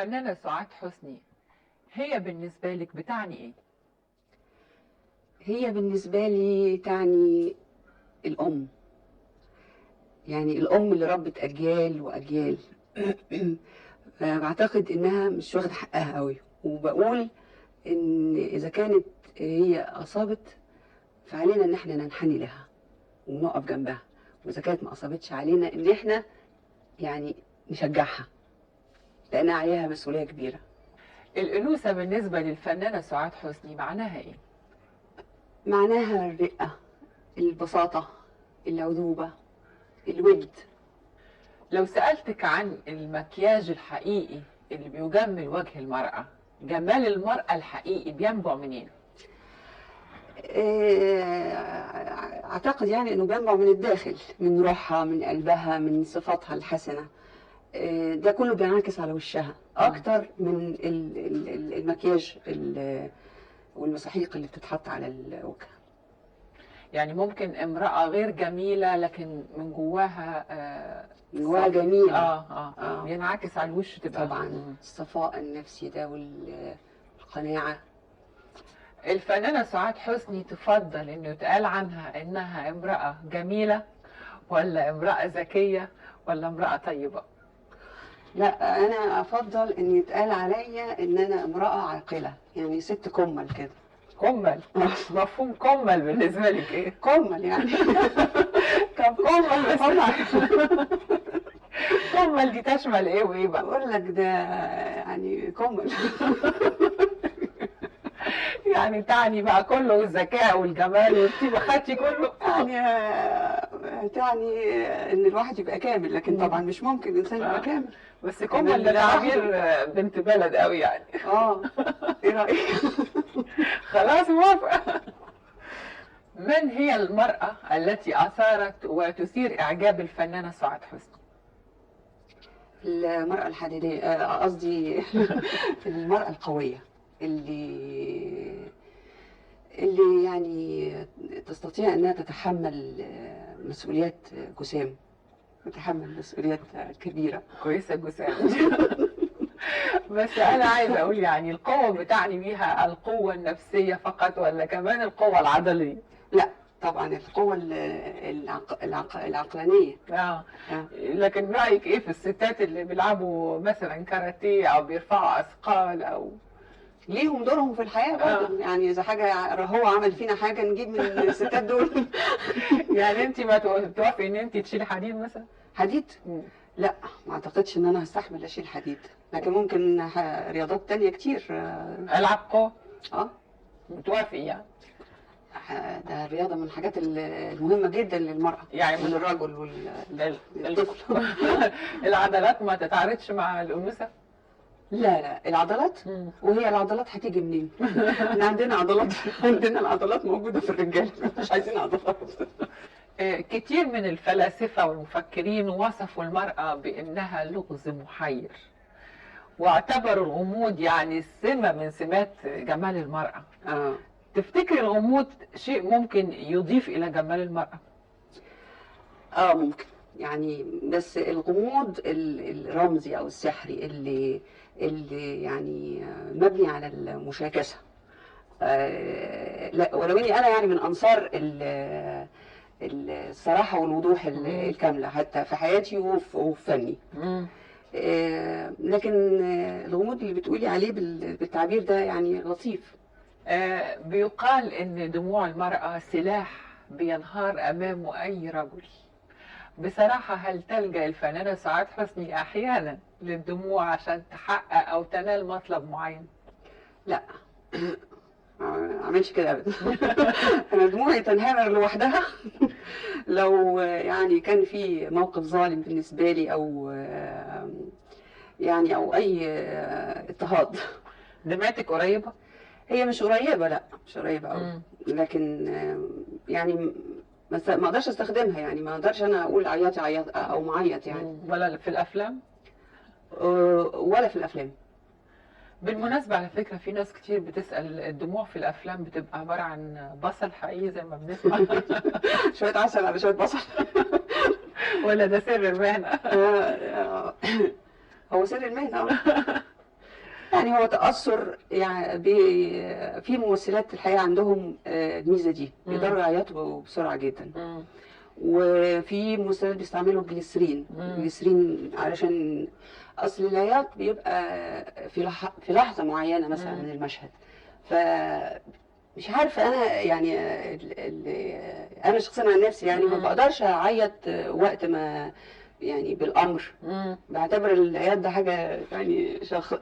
الفنانة سعاد حسني هي بالنسبة لك بتعني ايه؟ هي بالنسبة لي تعني الأم، يعني الأم اللي ربت أجيال وأجيال. بعتقد إنها مش واخدة حقها قوي، وبقول إن إذا كانت هي أصابت فعلينا إن إحنا ننحني لها ونقف جنبها، وإذا كانت ما أصابتش علينا إن إحنا يعني نشجعها، لأن عليها مسؤولية كبيرة. الأنوثة بالنسبة للفنانة سعاد حسني معناها ايه؟ معناها الرقة، البساطة، العذوبة، الود. لو سألتك عن المكياج الحقيقي اللي بيجمل وجه المرأة، جمال المرأة الحقيقي بينبع منين؟ أعتقد يعني إنه بينبع من الداخل، من روحها، من قلبها، من صفاتها الحسنة. ده كله بينعكس على وشها أكتر من المكياج والمساحيق اللي بتتحط على الوجه. يعني ممكن امرأة غير جميلة لكن من جواها من جواها جميلة. بينعكس على الوش تبقى طبعا. الصفاء النفسي ده والقناعة. الفنانة سعاد حسني تفضل انه يتقال عنها انها امرأة جميلة ولا امرأة ذكية ولا امرأة طيبة؟ لا، انا افضل ان يتقال عليا ان انا امرأة عاقلة، يعني ست كمل كده. كمل؟ مفهوم كمل بالنسبة لك ايه؟ كمل يعني. طب كمل بس. كمل دي تشمل ايه وايه بقى؟ بقول لك ده يعني كمل. يعني تعني بقى كله الذكاء والجمال والطيبة، خدتي كله؟ يعني تعني ان الواحد يبقى كامل، لكن طبعا مش ممكن الانسان يبقى كامل. بس كمل ده تعبير بنت بلد قوي يعني. ايه رأيك؟ خلاص موافقة. من هي المرأة التي أثارت وتثير إعجاب الفنانة سعاد حسني؟ المرأة الحديدية، قصدي المرأة القوية اللي يعني تستطيع أنها تتحمل مسؤوليات جسام، تتحمل مسؤوليات كبيرة. كويسة جسام. بس أنا عايزة أقول يعني القوة بتعني بيها القوة النفسية فقط ولا كمان القوة العضلية؟ لا طبعا القوة العقلانية. لكن رأيك إيه في الستات اللي بيلعبوا مثلا كاراتيه أو بيرفعوا أثقال أو ليهم دورهم في الحياة برضه؟ يعني إذا حاجة هو عمل فينا حاجة نجيب من الستات دول. يعني أنت ما توافقي إن أنت تشيلي حديد مثلا؟ حديد؟ لا، ما أعتقدش إن أنا هستحمل أشيل حديد، لكن ممكن رياضات تانية كتير. ألعاب قوة؟ بتوافقي يعني؟ ده الرياضة من الحاجات المهمة جدا للمرأة، يعني من الرجل والطفل. العضلات ما تتعارضش مع الأنوثة؟ لا، العضلات وهي العضلات هتيجي منين؟ احنا عندنا عضلات، عندنا العضلات موجودة في الرجال، مش عايزين عضلات. كتير من الفلاسفة والمفكرين وصفوا المرأة بأنها لغز محير، واعتبروا الغموض يعني سمة من سمات جمال المرأة. تفتكري الغموض شيء ممكن يضيف إلى جمال المرأة؟ ممكن يعني، بس الغموض الرمزي أو السحري اللي يعني مبني على المشاكسة. لا، ولو اني انا يعني من انصار الصراحة والوضوح الكاملة حتى في حياتي وفي فني. لكن الغموض اللي بتقولي عليه بالتعبير ده يعني لطيف. بيقال ان دموع المرأة سلاح بينهار امامه اي رجل. بصراحة هل تلجأ الفنانة سعاد حسني احيانا للدموع عشان تحقق او تنال مطلب معين؟ لا، ما اعملش كده ابدا. انا دموعي تنهمر لوحدها لو يعني كان في موقف ظالم بالنسبه لي او يعني او اي اضطهاد. دمعتك قريبه؟ هي مش قريبه، لا مش قريبه قوي، لكن يعني ما اقدرش استخدمها، يعني ما اقدرش انا اقول عيطي عيط او معيط يعني. ولا في الافلام؟ ولا في الافلام. بالمناسبة على فكرة في ناس كتير بتسأل الدموع في الأفلام بتبقى عبارة عن بصل حقيقي زي ما بنسمع؟ شوية عسل على شوية بصل. ولا ده سر المهنة؟ هو سر المهنة. يعني هو تأثر يعني في ممثلات الحقيقة عندهم الميزة دي، بيقدروا يعيطوا بسرعة جدا. وفي ممثلات بيستعملوا الجليسرين، الجليسرين علشان اصل العياط بيبقى في لحظة معينة مثلا من المشهد. ف مش عارفة أنا يعني أنا شخصيا عن نفسي يعني ما بقدرش أعيط وقت ما يعني بالأمر. بعتبر العياط ده حاجة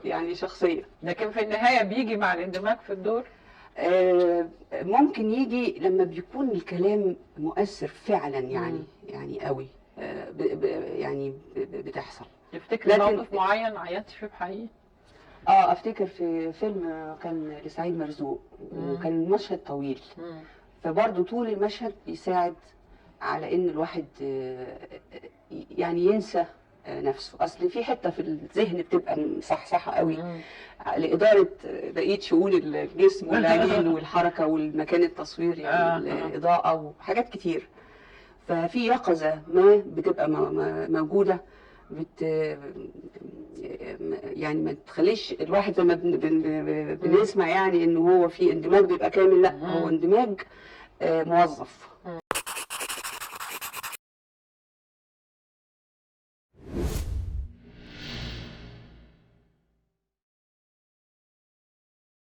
يعني شخصية. لكن في النهاية بيجي مع الاندماج في الدور. ممكن يجي لما بيكون الكلام مؤثر فعلا يعني قوي. يعني بتحصل. تفتكر موقف معين عيطتي فيه بحقيقي؟ افتكر في فيلم كان لسعيد مرزوق، وكان المشهد طويل، فبرضه طول المشهد بيساعد على ان الواحد يعني ينسى نفسه. اصل في حته في الذهن بتبقى مصحصحه قوي لاداره بقيه شؤون الجسم والعينين والحركه والمكان التصويري والاضاءه وحاجات كتير. ففي يقظه ما بتبقى موجوده يعني ما تخليش الواحد زي ما بنسمع يعني انه هو في اندماج بيبقى كامل. لا، هو اندماج موظف.